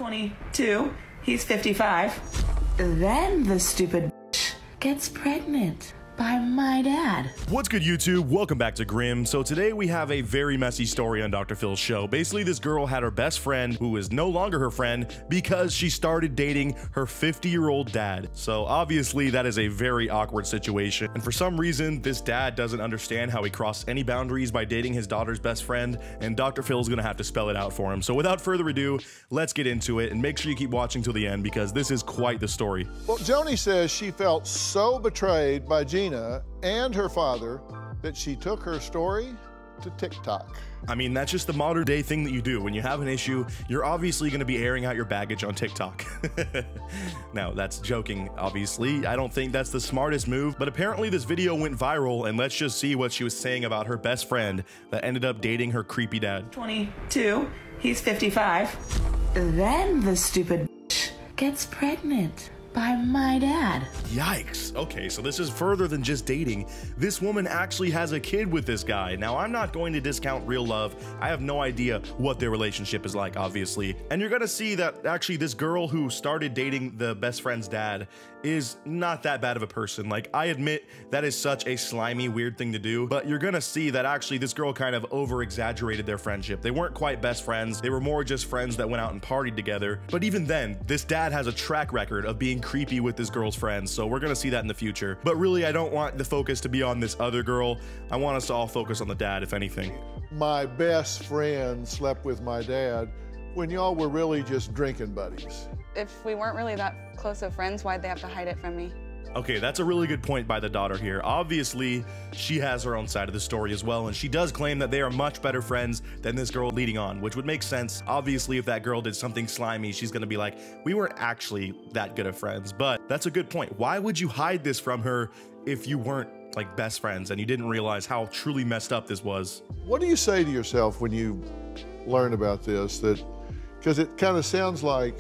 22. He's 55. Then the stupid gets pregnant by my dad. What's good, YouTube? Welcome back to Grim. So today we have a very messy story on Dr. Phil's show. Basically, this girl had her best friend, who is no longer her friend, because she started dating her 50-year-old dad. So obviously that is a very awkward situation. And for some reason, this dad doesn't understand how he crossed any boundaries by dating his daughter's best friend, and Dr. Phil's gonna have to spell it out for him. So without further ado, let's get into it, and make sure you keep watching till the end because this is quite the story. Well, Joni says she felt so betrayed by Gina and her father that she took her story to TikTok. I mean, that's just the modern day thing that you do. When you have an issue, you're obviously going to be airing out your baggage on TikTok. Now, that's joking, obviously. I don't think that's the smartest move, but apparently this video went viral, and let's just see what she was saying about her best friend that ended up dating her creepy dad. 22. He's 55. Then the stupid gets pregnant by my dad. Yikes. Okay, so this is further than just dating. This woman actually has a kid with this guy. Now, I'm not going to discount real love. I have no idea what their relationship is like, obviously. And you're gonna see that actually this girl who started dating the best friend's dad is not that bad of a person. Like, I admit that is such a slimy, weird thing to do, but you're gonna see that actually this girl kind of over-exaggerated their friendship. They weren't quite best friends. They were more just friends that went out and partied together. But even then, this dad has a track record of being creepy with this girl's friends, so we're gonna see that in the future. But really, I don't want the focus to be on this other girl. I want us to all focus on the dad, if anything. My best friend slept with my dad when y'all were really just drinking buddies. If we weren't really that close of friends, why'd they have to hide it from me? Okay, that's a really good point by the daughter here. Obviously, she has her own side of the story as well, and she does claim that they are much better friends than this girl leading on, which would make sense. Obviously, if that girl did something slimy, she's gonna be like, we weren't actually that good of friends. But that's a good point. Why would you hide this from her if you weren't like best friends and you didn't realize how truly messed up this was? What do you say to yourself when you learn about this? Because it kind of sounds like,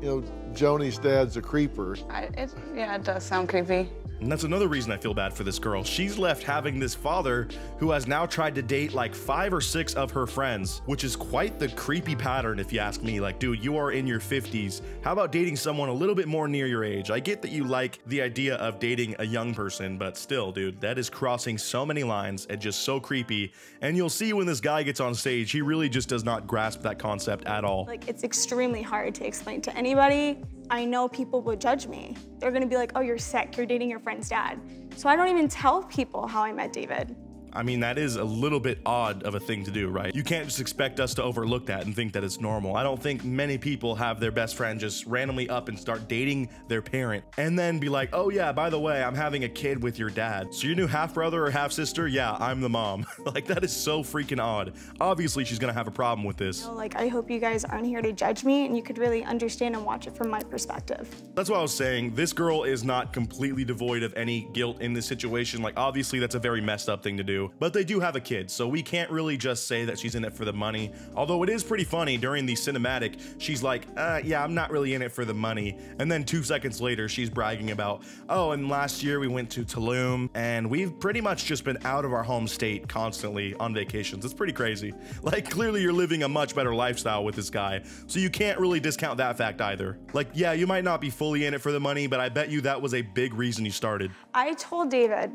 you know, Joni's dad's a creeper. Yeah, it does sound creepy. And that's another reason I feel bad for this girl. She's left having this father who has now tried to date like 5 or 6 of her friends, which is quite the creepy pattern if you ask me. Like, dude, you are in your 50s. How about dating someone a little bit more near your age? I get that you like the idea of dating a young person, but still, dude, that is crossing so many lines and just so creepy. And you'll see when this guy gets on stage, he really just does not grasp that concept at all. Like, it's extremely hard to explain to anybody. I know people would judge me. They're gonna be like, oh, you're sick, you're dating your friend's dad. So I don't even tell people how I met David. I mean, that is a little bit odd of a thing to do, right? You can't just expect us to overlook that and think that it's normal. I don't think many people have their best friend just randomly up and start dating their parent and then be like, oh yeah, by the way, I'm having a kid with your dad. So your new half-brother or half-sister? Yeah, I'm the mom. Like, that is so freaking odd. Obviously, she's gonna have a problem with this. You know, like, I hope you guys aren't here to judge me and you could really understand and watch it from my perspective. That's what I was saying. This girl is not completely devoid of any guilt in this situation. Like, obviously, that's a very messed up thing to do. But they do have a kid, so we can't really just say that she's in it for the money. Although it is pretty funny, during the cinematic, she's like, yeah, I'm not really in it for the money. And then 2 seconds later, she's bragging about, oh, and last year we went to Tulum, and we've pretty much just been out of our home state constantly on vacations. It's pretty crazy. Like, clearly you're living a much better lifestyle with this guy, so you can't really discount that fact either. Like, yeah, you might not be fully in it for the money, but I bet you that was a big reason you started. I told David,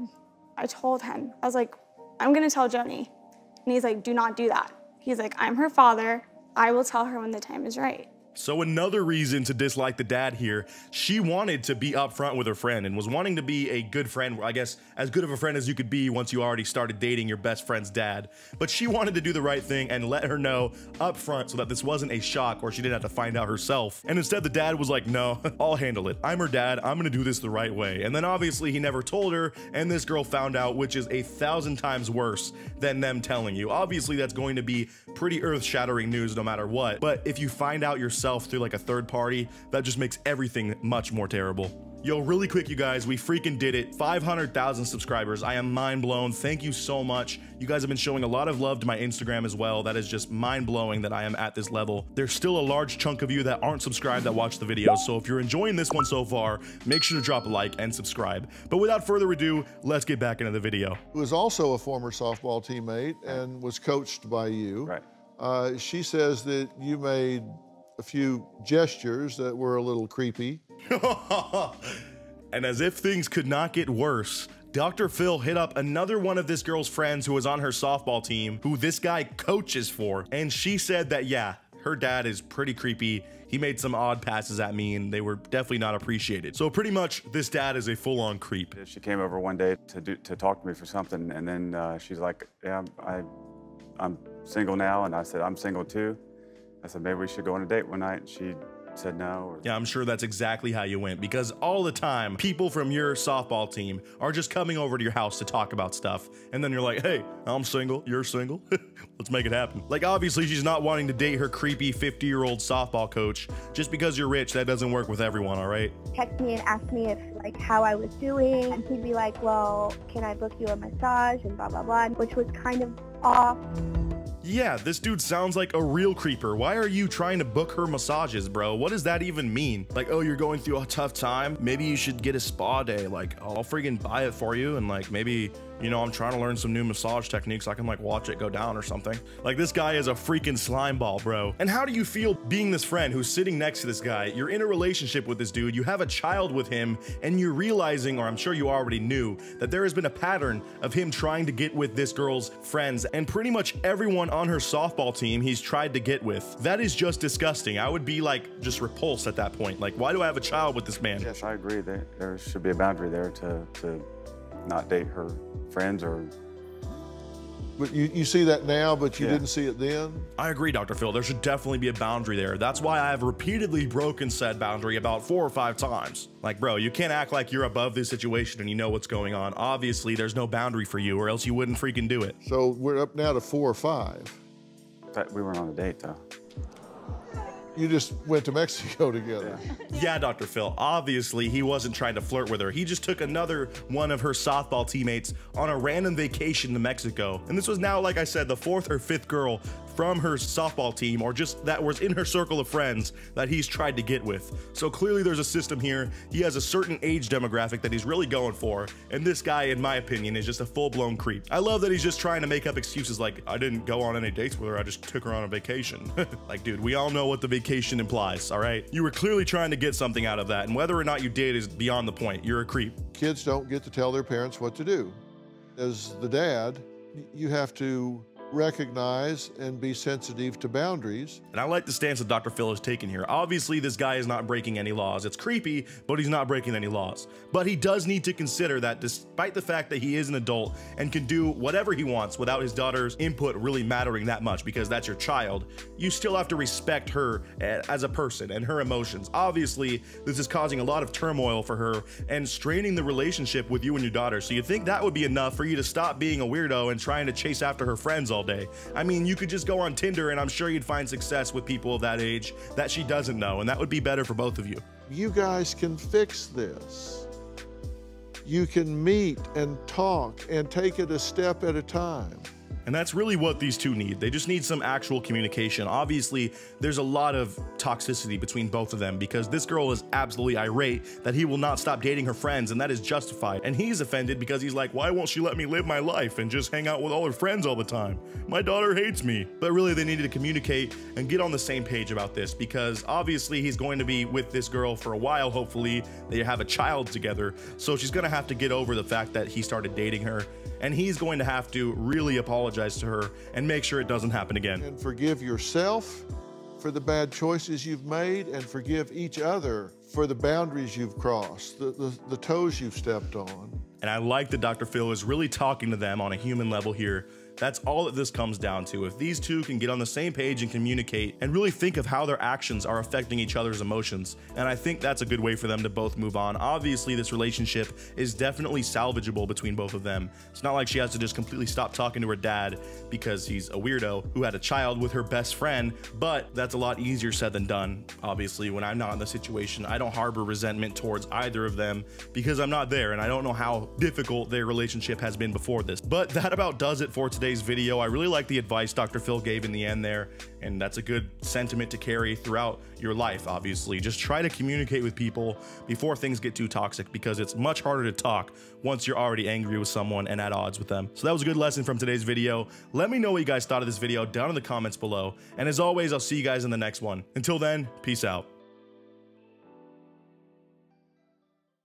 I told him, I was like, I'm gonna tell Joni. And he's like, do not do that. He's like, I'm her father. I will tell her when the time is right. So another reason to dislike the dad here, she wanted to be upfront with her friend and was wanting to be a good friend, I guess as good of a friend as you could be once you already started dating your best friend's dad. But she wanted to do the right thing and let her know upfront so that this wasn't a shock or she didn't have to find out herself. And instead the dad was like, no, I'll handle it. I'm her dad, I'm gonna do this the right way. And then obviously he never told her and this girl found out, which is 1,000 times worse than them telling you. Obviously that's going to be pretty earth-shattering news no matter what. But if you find out yourself through like a third party, that just makes everything much more terrible. Yo, really quick, you guys, we freaking did it. 500,000 subscribers. I am mind blown. Thank you so much. You guys have been showing a lot of love to my Instagram as well. That is just mind blowing that I am at this level. There's still a large chunk of you that aren't subscribed that watch the videos. So if you're enjoying this one so far, make sure to drop a like and subscribe. But without further ado, let's get back into the video. Who was also a former softball teammate and was coached by you. Right. She says that you made a few gestures that were a little creepy. And as if things could not get worse, Dr. Phil hit up another one of this girl's friends who was on her softball team, who this guy coaches for, and she said that, yeah, her dad is pretty creepy. He made some odd passes at me and they were definitely not appreciated. So pretty much this dad is a full-on creep. She came over one day to talk to me for something, and then she's like, yeah, I'm single now, and I said, I'm single too. I said, maybe we should go on a date one night, and she said no. Yeah, I'm sure that's exactly how you went, because all the time, people from your softball team are just coming over to your house to talk about stuff, and then you're like, hey, I'm single, you're single, let's make it happen. Like, obviously, she's not wanting to date her creepy 50-year-old softball coach. Just because you're rich, that doesn't work with everyone, all right? Text me and ask me if, like, how I was doing, and he'd be like, well, can I book you a massage, and blah, blah, blah, which was kind of off. Yeah, this dude sounds like a real creeper. Why are you trying to book her massages, bro? What does that even mean? Like, oh, you're going through a tough time? Maybe you should get a spa day. Like, I'll friggin' buy it for you. And like, maybe, you know, I'm trying to learn some new massage techniques. I can like watch it go down or something. Like, this guy is a freaking slime ball, bro. And how do you feel being this friend who's sitting next to this guy? You're in a relationship with this dude. You have a child with him, and you're realizing, or I'm sure you already knew, that there has been a pattern of him trying to get with this girl's friends, and pretty much everyone on her softball team he's tried to get with. That is just disgusting. I would be like just repulsed at that point. Like, why do I have a child with this man? Yes, I agree. There should be a boundary there to not date her friends or... But you see that now, but you didn't see it then? I agree, Dr. Phil. There should definitely be a boundary there. That's why I have repeatedly broken said boundary about 4 or 5 times. Like, bro, you can't act like you're above this situation and you know what's going on. Obviously, there's no boundary for you, or else you wouldn't freaking do it. So we're up now to 4 or 5. But we weren't on a date, though. You just went to Mexico together. Yeah, Dr. Phil, obviously he wasn't trying to flirt with her. He just took another one of her softball teammates on a random vacation to Mexico. And this was now, like I said, the 4th or 5th girl from her softball team, or just that was in her circle of friends, that he's tried to get with. So clearly there's a system here. He has a certain age demographic that he's really going for, and this guy, in my opinion, is just a full-blown creep. I love that he's just trying to make up excuses like, I didn't go on any dates with her, I just took her on a vacation. Like, dude, we all know what the vacation implies, all right? You were clearly trying to get something out of that, and whether or not you did is beyond the point. You're a creep. Kids don't get to tell their parents what to do. As the dad, you have to recognize and be sensitive to boundaries. And I like the stance that Dr. Phil has taken here. Obviously, this guy is not breaking any laws. It's creepy, but he's not breaking any laws. But he does need to consider that despite the fact that he is an adult and can do whatever he wants without his daughter's input really mattering that much, because that's your child, you still have to respect her as a person and her emotions. Obviously, this is causing a lot of turmoil for her and straining the relationship with you and your daughter. So you think that would be enough for you to stop being a weirdo and trying to chase after her friends all day? I mean, you could just go on Tinder and I'm sure you'd find success with people of that age that she doesn't know, and that would be better for both of you. You guys can fix this. You can meet and talk and take it a step at a time. And that's really what these two need. They just need some actual communication. Obviously, there's a lot of toxicity between both of them because this girl is absolutely irate that he will not stop dating her friends, and that is justified. And he's offended because he's like, why won't she let me live my life and just hang out with all her friends all the time? My daughter hates me. But really, they needed to communicate and get on the same page about this, because obviously he's going to be with this girl for a while. Hopefully, they have a child together. So she's gonna have to get over the fact that he started dating her, and he's going to have to really apologize to her and make sure it doesn't happen again. And forgive yourself for the bad choices you've made, and forgive each other for the boundaries you've crossed, the toes you've stepped on. And I like that Dr. Phil is really talking to them on a human level here. That's all that this comes down to. If these two can get on the same page and communicate and really think of how their actions are affecting each other's emotions, and I think that's a good way for them to both move on. Obviously, this relationship is definitely salvageable between both of them. It's not like she has to just completely stop talking to her dad because he's a weirdo who had a child with her best friend, but that's a lot easier said than done. Obviously, when I'm not in the situation, I don't harbor resentment towards either of them because I'm not there, and I don't know how difficult their relationship has been before this. But that about does it for today. today's video. I really like the advice Dr. Phil gave in the end there, and that's a good sentiment to carry throughout your life, obviously. Just try to communicate with people before things get too toxic, because it's much harder to talk once you're already angry with someone and at odds with them. So that was a good lesson from today's video. Let me know what you guys thought of this video down in the comments below. And as always, I'll see you guys in the next one. Until then, peace out.